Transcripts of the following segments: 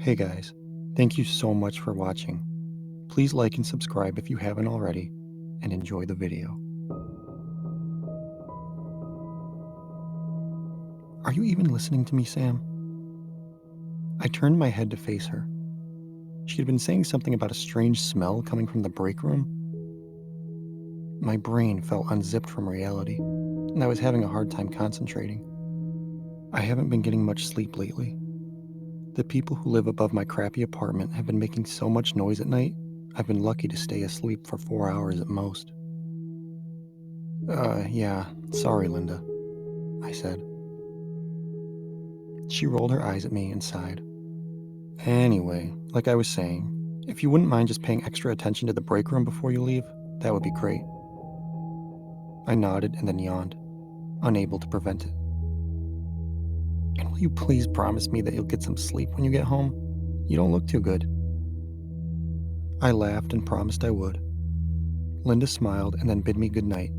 Hey guys, thank you so much for watching. Please like and subscribe if you haven't already, and enjoy the video. Are you even listening to me, Sam? I turned my head to face her. She had been saying something about a strange smell coming from the break room. My brain felt unzipped from reality, and I was having a hard time concentrating. I haven't been getting much sleep lately. The people who live above my crappy apartment have been making so much noise at night, I've been lucky to stay asleep for 4 hours at most. Yeah, sorry, Linda, I said. She rolled her eyes at me and sighed. Anyway, like I was saying, if you wouldn't mind just paying extra attention to the break room before you leave, that would be great. I nodded and then yawned, unable to prevent it. And will you please promise me that you'll get some sleep when you get home? You don't look too good. I laughed and promised I would. Linda smiled and then bid me good night,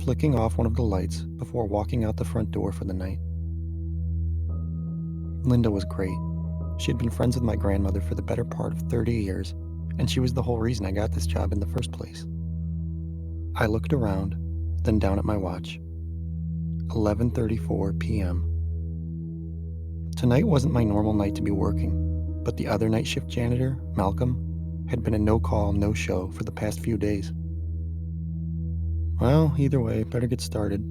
flicking off one of the lights before walking out the front door for the night. Linda was great. She had been friends with my grandmother for the better part of 30 years, and she was the whole reason I got this job in the first place. I looked around, then down at my watch. 11:34 p.m. Tonight wasn't my normal night to be working, but the other night shift janitor, Malcolm, had been a no-call, no-show for the past few days. Well, either way, better get started,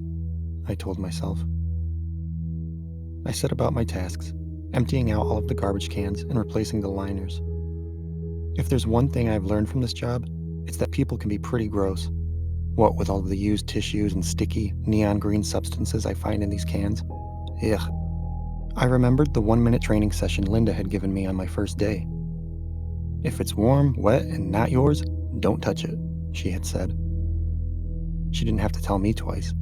I told myself. I set about my tasks, emptying out all of the garbage cans and replacing the liners. If there's one thing I've learned from this job, it's that people can be pretty gross. What with all of the used tissues and sticky, neon green substances I find in these cans. Ugh. I remembered the 1-minute training session Linda had given me on my first day. If it's warm, wet, and not yours, don't touch it, she had said. She didn't have to tell me twice.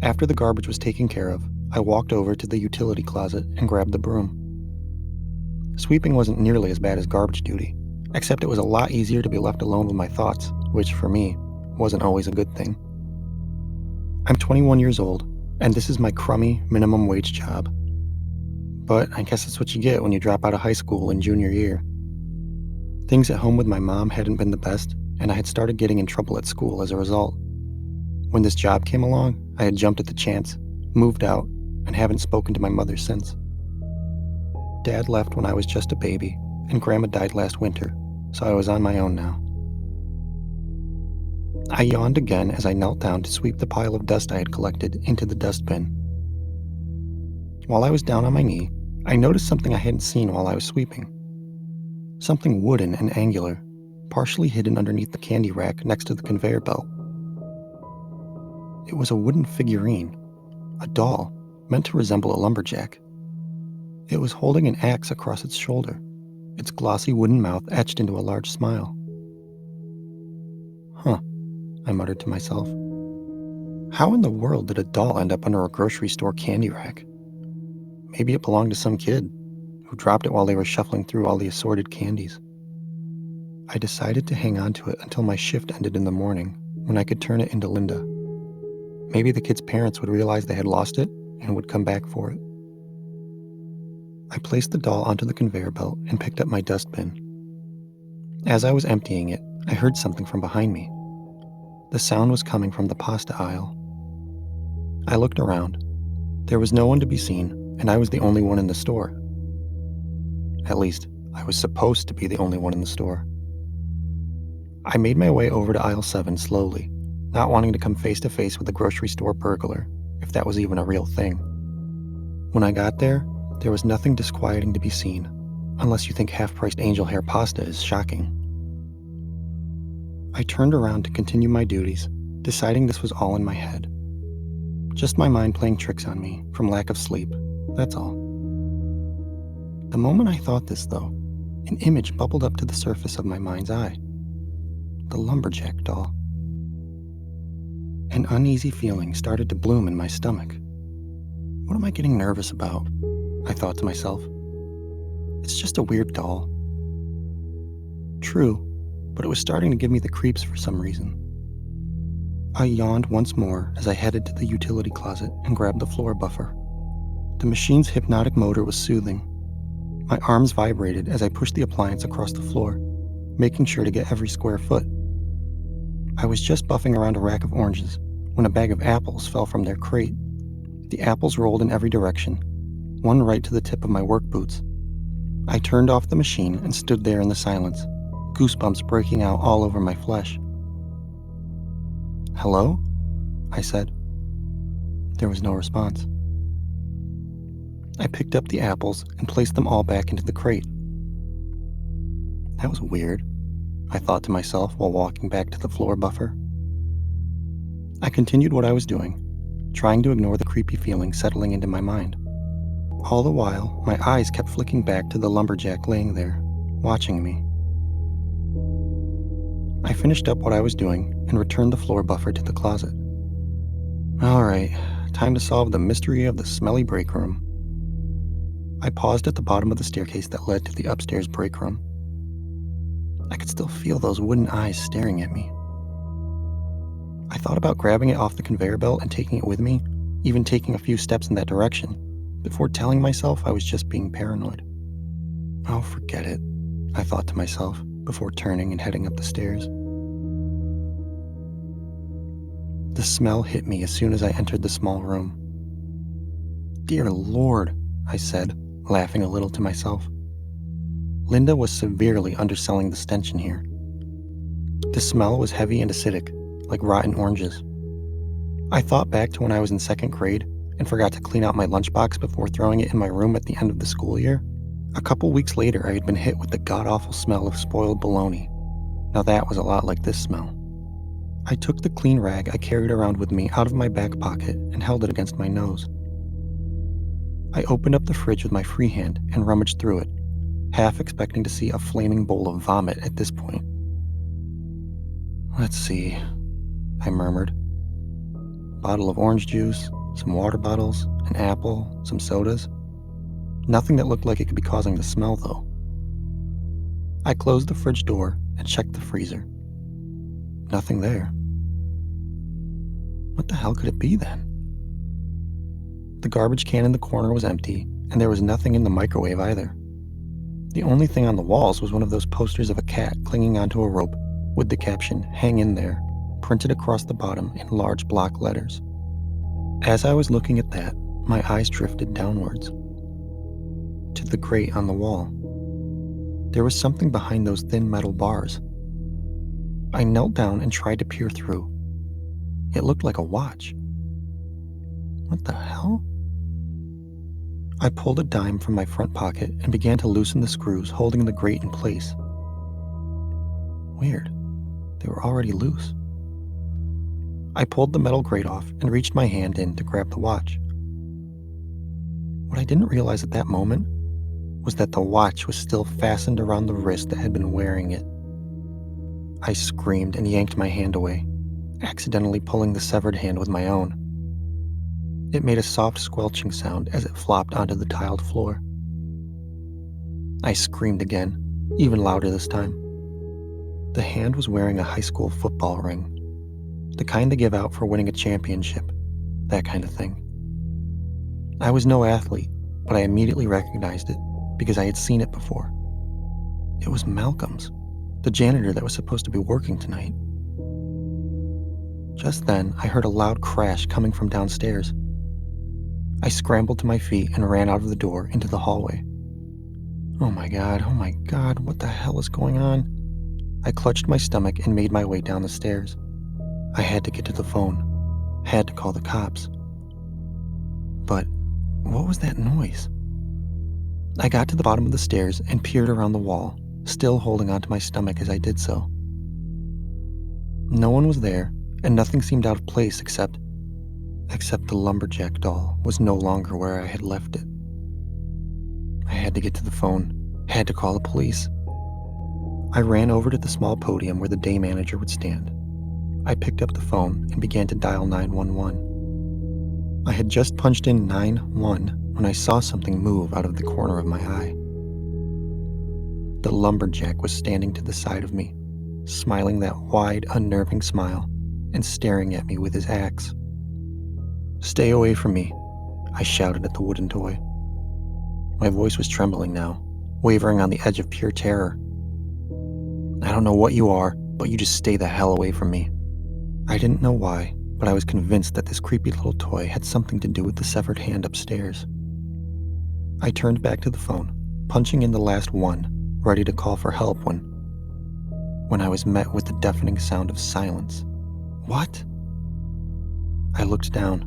After the garbage was taken care of, I walked over to the utility closet and grabbed the broom. Sweeping wasn't nearly as bad as garbage duty, except it was a lot easier to be left alone with my thoughts, which, for me, wasn't always a good thing. I'm 21 years old, and this is my crummy minimum wage job. But I guess that's what you get when you drop out of high school in junior year. Things at home with my mom hadn't been the best, and I had started getting in trouble at school as a result. When this job came along, I had jumped at the chance, moved out, and haven't spoken to my mother since. Dad left when I was just a baby, and Grandma died last winter, so I was on my own now. I yawned again as I knelt down to sweep the pile of dust I had collected into the dustbin. While I was down on my knee, I noticed something I hadn't seen while I was sweeping. Something wooden and angular, partially hidden underneath the candy rack next to the conveyor belt. It was a wooden figurine, a doll, meant to resemble a lumberjack. It was holding an axe across its shoulder, its glossy wooden mouth etched into a large smile. Huh, I muttered to myself. How in the world did a doll end up under a grocery store candy rack? Maybe it belonged to some kid who dropped it while they were shuffling through all the assorted candies. I decided to hang on to it until my shift ended in the morning, when I could turn it into Linda. Maybe the kid's parents would realize they had lost it and would come back for it. I placed the doll onto the conveyor belt and picked up my dustbin. As I was emptying it, I heard something from behind me. The sound was coming from the pasta aisle. I looked around. There was no one to be seen, and I was the only one in the store. At least, I was supposed to be the only one in the store. I made my way over to aisle 7 slowly, not wanting to come face to face with a grocery store burglar, if that was even a real thing. When I got there was nothing disquieting to be seen, unless you think half-priced angel hair pasta is shocking. I turned around to continue my duties, deciding this was all in my head. Just my mind playing tricks on me from lack of sleep, that's all. The moment I thought this, though, an image bubbled up to the surface of my mind's eye. The lumberjack doll. An uneasy feeling started to bloom in my stomach. What am I getting nervous about? I thought to myself. It's just a weird doll. True, but it was starting to give me the creeps for some reason. I yawned once more as I headed to the utility closet and grabbed the floor buffer. The machine's hypnotic motor was soothing. My arms vibrated as I pushed the appliance across the floor, making sure to get every square foot. I was just buffing around a rack of oranges when a bag of apples fell from their crate. The apples rolled in every direction, one right to the tip of my work boots. I turned off the machine and stood there in the silence, goosebumps breaking out all over my flesh. "Hello?" I said. There was no response. I picked up the apples and placed them all back into the crate. That was weird, I thought to myself while walking back to the floor buffer. I continued what I was doing, trying to ignore the creepy feeling settling into my mind. All the while, my eyes kept flicking back to the lumberjack laying there, watching me. I finished up what I was doing and returned the floor buffer to the closet. All right, time to solve the mystery of the smelly break room. I paused at the bottom of the staircase that led to the upstairs break room. I could still feel those wooden eyes staring at me. I thought about grabbing it off the conveyor belt and taking it with me, even taking a few steps in that direction, before telling myself I was just being paranoid. Oh, forget it, I thought to myself before turning and heading up the stairs. The smell hit me as soon as I entered the small room. Dear Lord, I said, laughing a little to myself. Linda was severely underselling the stench in here. The smell was heavy and acidic, like rotten oranges. I thought back to when I was in second grade and forgot to clean out my lunchbox before throwing it in my room at the end of the school year. A couple weeks later, I had been hit with the god-awful smell of spoiled bologna. Now that was a lot like this smell. I took the clean rag I carried around with me out of my back pocket and held it against my nose. I opened up the fridge with my free hand and rummaged through it, half expecting to see a flaming bowl of vomit at this point. Let's see, I murmured. Bottle of orange juice, some water bottles, an apple, some sodas. Nothing that looked like it could be causing the smell, though. I closed the fridge door and checked the freezer. Nothing there. What the hell could it be then? The garbage can in the corner was empty, and there was nothing in the microwave either. The only thing on the walls was one of those posters of a cat clinging onto a rope with the caption, "Hang in there," printed across the bottom in large block letters. As I was looking at that, my eyes drifted downwards to the grate on the wall. There was something behind those thin metal bars. I knelt down and tried to peer through. It looked like a watch. What the hell? I pulled a dime from my front pocket and began to loosen the screws holding the grate in place. Weird. They were already loose. I pulled the metal grate off and reached my hand in to grab the watch. What I didn't realize at that moment was that the watch was still fastened around the wrist that had been wearing it. I screamed and yanked my hand away, accidentally pulling the severed hand with my own. It made a soft squelching sound as it flopped onto the tiled floor. I screamed again, even louder this time. The hand was wearing a high school football ring, the kind they give out for winning a championship, that kind of thing. I was no athlete, but I immediately recognized it because I had seen it before. It was Malcolm's, the janitor that was supposed to be working tonight. Just then, I heard a loud crash coming from downstairs. I scrambled to my feet and ran out of the door into the hallway. Oh my God, what the hell is going on? I clutched my stomach and made my way down the stairs. I had to get to the phone, had to call the cops. But what was that noise? I got to the bottom of the stairs and peered around the wall, still holding onto my stomach as I did so. No one was there, and nothing seemed out of place except the lumberjack doll was no longer where I had left it. I had to get to the phone, had to call the police. I ran over to the small podium where the day manager would stand. I picked up the phone and began to dial 911. I had just punched in 91 when I saw something move out of the corner of my eye. The lumberjack was standing to the side of me, smiling that wide, unnerving smile, and staring at me with his axe. "Stay away from me," I shouted at the wooden toy. My voice was trembling now, wavering on the edge of pure terror. I don't know what you are, but you just stay the hell away from me. I didn't know why, but I was convinced that this creepy little toy had something to do with the severed hand upstairs. I turned back to the phone, punching in the last one, ready to call for help when I was met with the deafening sound of silence. What? I looked down.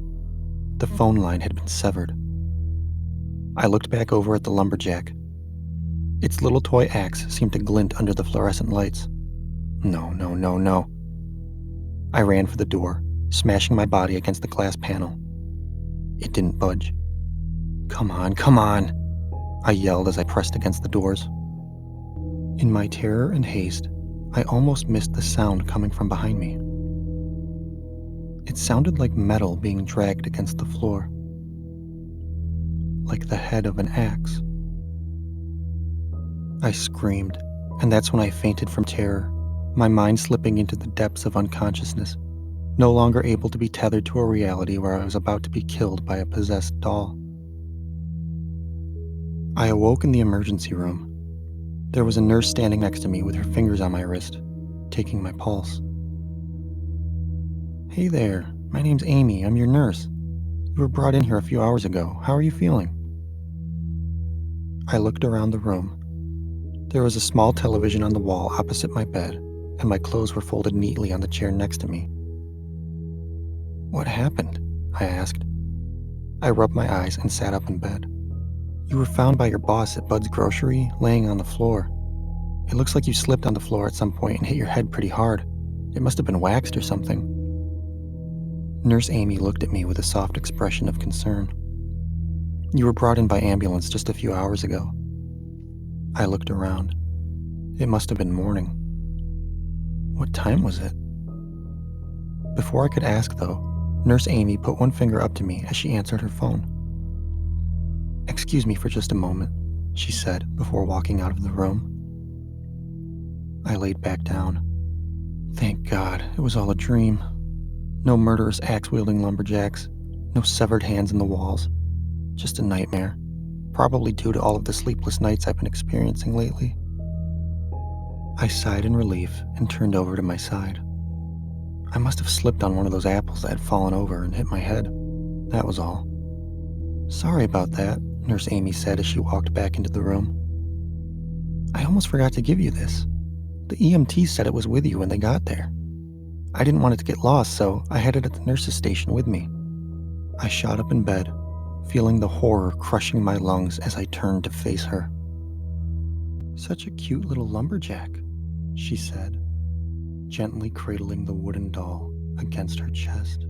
The phone line had been severed. I looked back over at the lumberjack. Its little toy axe seemed to glint under the fluorescent lights. No, no, no, no. I ran for the door, smashing my body against the glass panel. It didn't budge. Come on, come on, I yelled as I pressed against the doors. In my terror and haste, I almost missed the sound coming from behind me. It sounded like metal being dragged against the floor, like the head of an axe. I screamed, and that's when I fainted from terror, my mind slipping into the depths of unconsciousness, no longer able to be tethered to a reality where I was about to be killed by a possessed doll. I awoke in the emergency room. There was a nurse standing next to me with her fingers on my wrist, taking my pulse. Hey there, my name's Amy, I'm your nurse. You were brought in here a few hours ago. How are you feeling? I looked around the room. There was a small television on the wall opposite my bed, and my clothes were folded neatly on the chair next to me. What happened? I asked. I rubbed my eyes and sat up in bed. You were found by your boss at Bud's grocery, laying on the floor. It looks like you slipped on the floor at some point and hit your head pretty hard. It must have been waxed or something. Nurse Amy looked at me with a soft expression of concern. You were brought in by ambulance just a few hours ago. I looked around. It must have been morning. What time was it? Before I could ask, though, Nurse Amy put one finger up to me as she answered her phone. Excuse me for just a moment, she said before walking out of the room. I laid back down. Thank God, it was all a dream. No murderous axe-wielding lumberjacks, no severed hands in the walls. Just a nightmare, probably due to all of the sleepless nights I've been experiencing lately. I sighed in relief and turned over to my side. I must have slipped on one of those apples that had fallen over and hit my head. That was all. Sorry about that, Nurse Amy said as she walked back into the room. I almost forgot to give you this. The EMT said it was with you when they got there. I didn't want it to get lost, so I had it at the nurse's station with me. I shot up in bed, feeling the horror crushing my lungs as I turned to face her. Such a cute little lumberjack, she said, gently cradling the wooden doll against her chest.